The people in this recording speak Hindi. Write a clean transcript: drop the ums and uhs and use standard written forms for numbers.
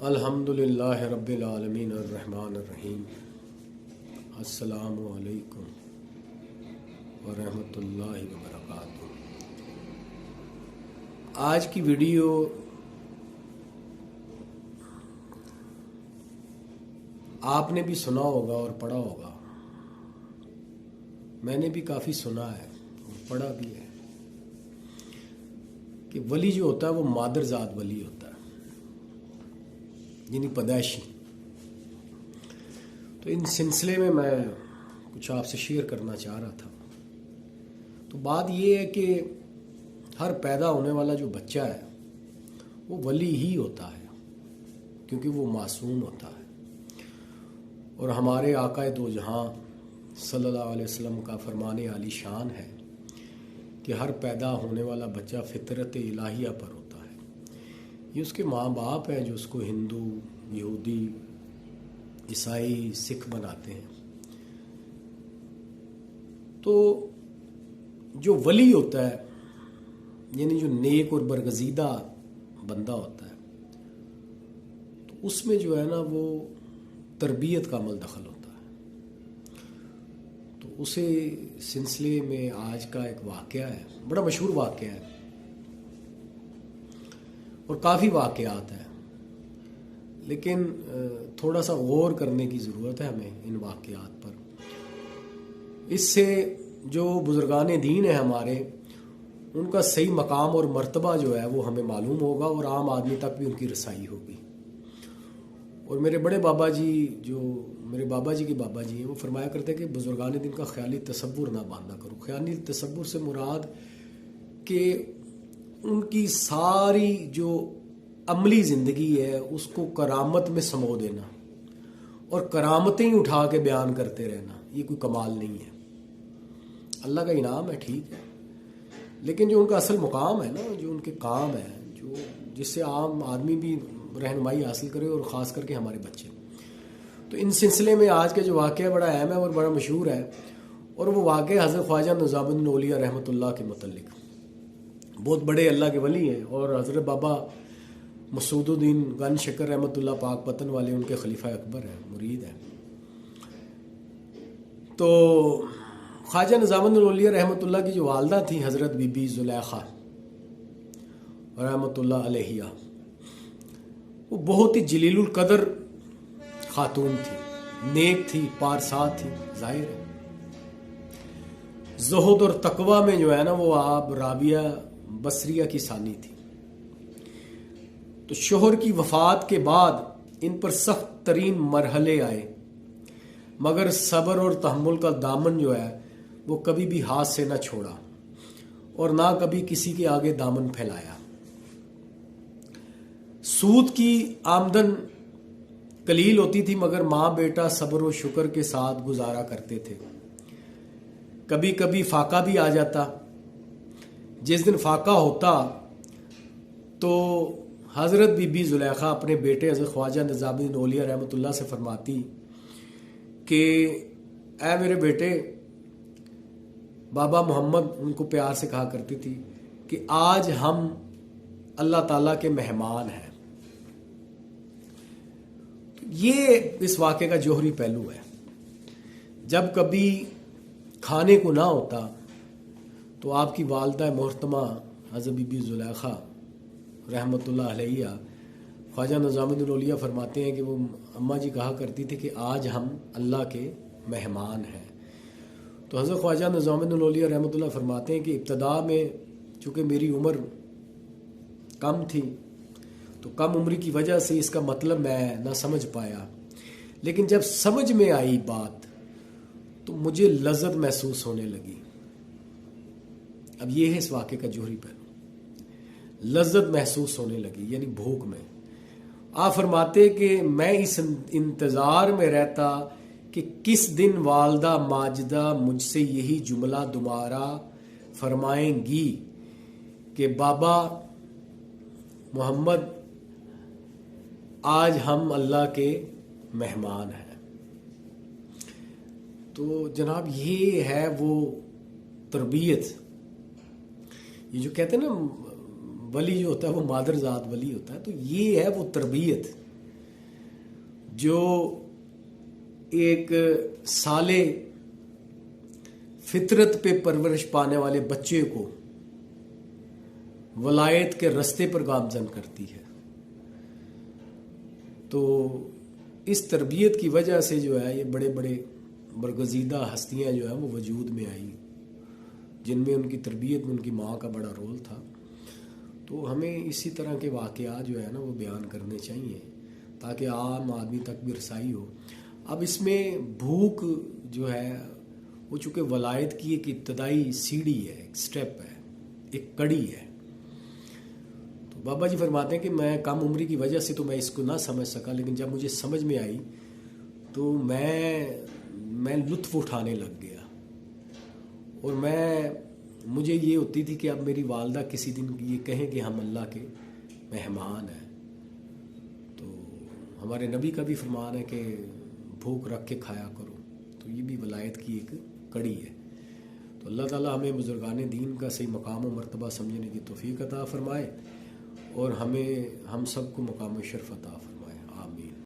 अल्हम्दुलिल्लाह रब्बिल आलमीन अर्रहमान अर्रहीम। अस्सलामु अलैकुम व रहमतुल्लाहि व बरकातुहू। आज की वीडियो आपने भी सुना होगा और पढ़ा होगा। मैंने भी काफ़ी सुना है और पढ़ा भी है कि वली जो होता है वो मादरजात वली होता है, यानी पैदाइशी। तो इन सिलसिले में मैं कुछ आपसे शेयर करना चाह रहा था। तो बात ये है कि हर पैदा होने वाला जो बच्चा है वो वली ही होता है, क्योंकि वो मासूम होता है। और हमारे आका दो जहां सल्लल्लाहु अलैहि वसल्लम का फरमाने आली शान है कि हर पैदा होने वाला बच्चा फितरत इलाहिया पर होता है। ये उसके माँ बाप हैं जो उसको हिंदू, यहूदी, ईसाई, सिख बनाते हैं। तो जो वली होता है, यानी जो नेक और बरगजीदा बंदा होता है, तो उसमें जो है ना वो तरबियत का अमल दखल होता है। तो उसे सिलसिले में आज का एक वाक़या है, बड़ा मशहूर वाक़या है और काफ़ी वाक़यात हैं, लेकिन थोड़ा सा गौर करने की ज़रूरत है हमें इन वाक़यात पर। इससे जो बुज़ुर्गान दीन है हमारे, उनका सही मकाम और मर्तबा जो है वो हमें मालूम होगा और आम आदमी तक भी उनकी रसाई होगी। और मेरे बड़े बाबा जी, जो मेरे बाबा जी के बाबा जी हैं, वो फरमाया करते हैं कि बुज़ुर्गान दीन का ख्याली तसव्वुर ना बांधा करो। ख्याली तसव्वुर से मुराद कि उनकी सारी जो अमली ज़िंदगी है उसको करामत में समो देना और करामतें ही उठा के बयान करते रहना, ये कोई कमाल नहीं है। अल्लाह का इनाम है, ठीक है, लेकिन जो उनका असल मुकाम है ना, जो उनके काम है, जो जिससे आम आदमी भी रहनुमाई हासिल करे और ख़ास करके हमारे बच्चे। तो इन सिलसिले में आज का जो वाक़या बड़ा अहम है और बड़ा मशहूर है, और वो वाक़या हज़रत ख्वाजा निज़ामुद्दीन औलिया रहमतुल्लाह के मुतल्लिक़। बहुत बड़े अल्लाह के वली हैं और हज़रत बाबा मसूदुद्दीन गन शकर रहमतुल्लाह पाक पतन वाले उनके खलीफा अकबर हैं, मुरीद हैं। तो ख्वाजा निज़ामुद्दीन औलिया रहमतुल्लाह की जो वालदा थी हज़रत बीबी ज़ुलेखा रहमतुल्लाह अलैहिया, वो बहुत ही जलीलुल कदर खातून थी, नेक थी, पारसा थी। जाहिर है ज़ुहद और तकवा में जो है ना वो आप राबिया बसरिया की सानी थी। तो शोहर की वफ़ात के बाद इन पर सख्त तरीन मरहले आए, मगर सब्र और तहम्मुल का दामन जो है वो कभी भी हाथ से ना छोड़ा और ना कभी किसी के आगे दामन फैलाया। सूद की आमदन कलील होती थी, मगर माँ बेटा सब्र और शुक्र के साथ गुजारा करते थे। कभी कभी फाका भी आ जाता। जिस दिन फाका होता तो हज़रत बीबी ज़ुलेखा अपने बेटे हज़रत ख्वाजा निज़ामुद्दीन औलिया रहमतुल्लाह से फरमाती कि ऐ मेरे बेटे, बाबा मोहम्मद उनको प्यार से कहा करती थी कि आज हम अल्लाह ताला के मेहमान हैं। ये इस वाक़े का जोहरी पहलू है। जब कभी खाने को ना होता तो आपकी वालदा मोहतरमा हज़रत बीबी ज़ुलेखा रहमतुल्लाह अलैहा, ख्वाजा निज़ामुद्दीन औलिया फरमाते हैं कि वो अम्मा जी कहा करती थी कि आज हम अल्लाह के मेहमान हैं। तो हज़रत ख्वाजा निज़ामुद्दीन औलिया रहमतुल्लाह फरमाते हैं कि इब्तदा में चूँकि मेरी उम्र कम थी, तो कम उम्र की वजह से इसका मतलब मैं ना समझ पाया, लेकिन जब समझ में आई बात तो मुझे लज़्ज़त महसूस होने लगी। अब ये है इस वाक़े का जोहरी पहलू, लज़्ज़त महसूस होने लगी, यानी भूख में। आप फरमाते कि मैं इस इंतज़ार में रहता कि किस दिन वालदा माजिदा मुझसे यही जुमला दोबारा फरमाएंगी कि बाबा मोहम्मद, आज हम अल्लाह के मेहमान हैं। तो जनाब ये है वो तरबियत, ये जो कहते हैं ना वली जो होता है वो मादरजात वली होता है, तो ये है वो तरबियत जो एक साले फितरत पे परवरिश पाने वाले बच्चे को वलायत के रास्ते पर गामजन करती है। तो इस तरबियत की वजह से जो है ये बड़े बड़े बरगजीदा हस्तियां जो है वो वजूद में आई, जिनमें उनकी तरबियत में उनकी माँ का बड़ा रोल था। तो हमें इसी तरह के वाक़यात जो है ना वो बयान करने चाहिए ताकि आम आदमी तक भी रसाई हो। अब इसमें भूख जो है वो चूँकि वलायत की एक इब्तदाई सीढ़ी है, एक स्टेप है, एक कड़ी है। तो बाबा जी फरमाते हैं कि मैं कम उम्री की वजह से तो मैं इसको ना समझ सका, लेकिन जब मुझे समझ में आई तो मैं लुत्फ़ उठाने लग गया। और मुझे ये होती थी कि अब मेरी वालदा किसी दिन ये कहें कि हम अल्लाह के मेहमान हैं। तो हमारे नबी का भी फरमान है कि भूख रख के खाया करो। तो ये भी वलायत की एक कड़ी है। तो अल्लाह ताला हमें बुजुर्गान दीन का सही मकाम व मर्तबा समझने की तौफीक अता फरमाए और हम सबको मकाम शर्फ अता फरमाए।